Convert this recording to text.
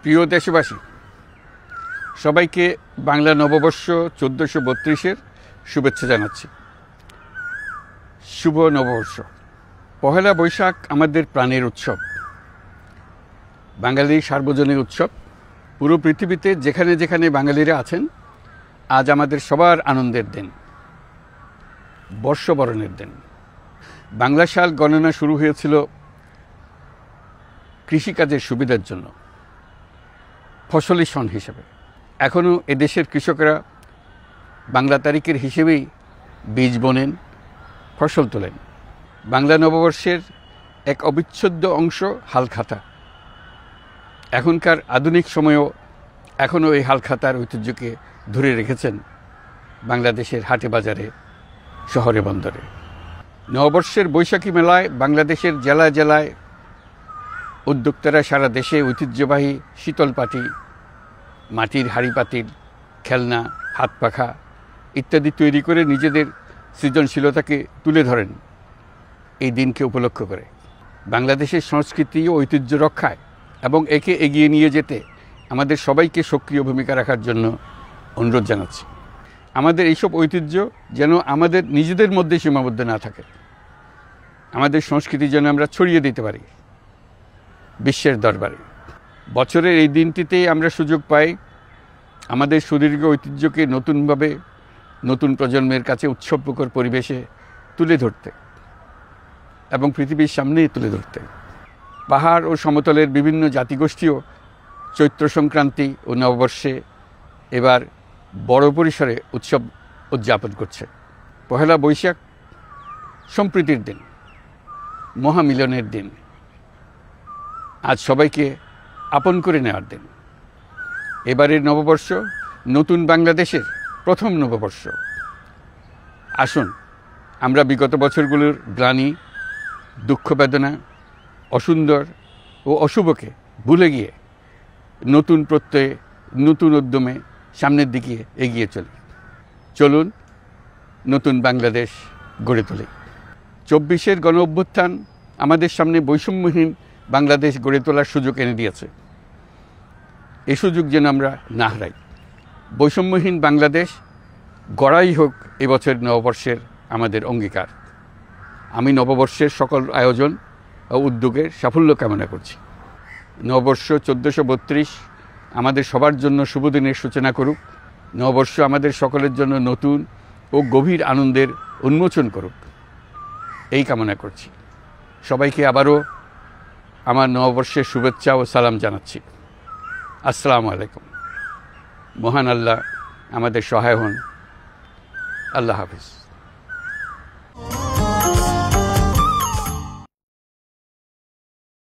প্রিয় দেশবাসী, সবাইকে বাংলা নববর্ষ 1432-এর শুভেচ্ছা জানাচ্ছি। শুভ নববর্ষ। পহেলা বৈশাখ আমাদের প্রাণের উৎসব, বাঙালির সার্বজনীন উৎসব। পুরো পৃথিবীতে যেখানে যেখানে বাঙালিরা আছেন, আজ আমাদের সবার আনন্দের দিন, বর্ষবরণের দিন। বাংলা সাল গণনা শুরু হয়েছিল কৃষিকাজের সুবিধার জন্য, ফসলি সন হিসেবে। এখনও এদেশের কৃষকরা বাংলা তারিখের হিসেবেই বীজ বোনেন, ফসল তোলেন। বাংলা নববর্ষের এক অবিচ্ছেদ্য অংশ হালখাতা। এখনকার আধুনিক সময়েও এখনও এই হালখাতার ঐতিহ্যকে ধরে রেখেছেন বাংলাদেশের হাটে বাজারে, শহরে বন্দরে। নববর্ষের বৈশাখী মেলায় বাংলাদেশের জেলায় জেলায় উদ্যোক্তারা সারা দেশে ঐতিহ্যবাহী শীতল পাটি, মাটির হাঁড়ি পাতিল, খেলনা, হাত পাখা ইত্যাদি তৈরি করে নিজেদের সৃজনশীলতাকে তুলে ধরেন এই দিনকে উপলক্ষ করে। বাংলাদেশের সংস্কৃতি ও ঐতিহ্য রক্ষায় এবং একে এগিয়ে নিয়ে যেতে আমাদের সবাইকে সক্রিয় ভূমিকা রাখার জন্য অনুরোধ জানাচ্ছি। আমাদের এইসব ঐতিহ্য যেন আমাদের নিজেদের মধ্যে সীমাবদ্ধ না থাকে, আমাদের সংস্কৃতি যেন আমরা ছড়িয়ে দিতে পারি বিশ্বের দরবারে। বছরের এই দিনটিতেই আমরা সুযোগ পাই আমাদের সুদীর্ঘ ঐতিহ্যকে নতুনভাবে নতুন প্রজন্মের কাছে উৎসবমুখর পরিবেশে তুলে ধরতে এবং পৃথিবীর সামনেই তুলে ধরতে। পাহাড় ও সমতলের বিভিন্ন জাতিগোষ্ঠীও চৈত্র সংক্রান্তি ও নববর্ষে এবার বড় পরিসরে উৎসব উদযাপন করছে। পহেলা বৈশাখ সম্প্রীতির দিন, মহামিলনের দিন, আজ সবাইকে আপন করে নেওয়ার দিন। এবারের নববর্ষ নতুন বাংলাদেশের প্রথম নববর্ষ। আসুন আমরা বিগত বছরগুলোর গ্লানি, দুঃখ, বেদনা, অসুন্দর ও অশুভকে ভুলে গিয়ে নতুন প্রত্যয়ে, নতুন উদ্যমে সামনের দিকে এগিয়ে চলি। চলুন নতুন বাংলাদেশ গড়ে তুলি। 24-এর গণ অভ্যুত্থান আমাদের সামনে বৈষম্যহীন বাংলাদেশ গড়ে তোলার সুযোগ এনে দিয়েছে। এই সুযোগ যেন আমরা না হারাই। বৈষম্যহীন বাংলাদেশ গড়াই হোক এবছর নববর্ষের আমাদের অঙ্গীকার। আমি নববর্ষের সকল আয়োজন ও উদ্যোগের সাফল্য কামনা করছি। নববর্ষ 1432 আমাদের সবার জন্য শুভদিনের সূচনা করুক। নববর্ষ আমাদের সকলের জন্য নতুন ও গভীর আনন্দের উন্মোচন করুক, এই কামনা করছি। সবাইকে আবারও আমার নববর্ষের শুভেচ্ছা ও সালাম জানাচ্ছি। আসসালামু আলাইকুম। মহান আল্লাহ আমাদের সহায় হন। আল্লাহ হাফিজ।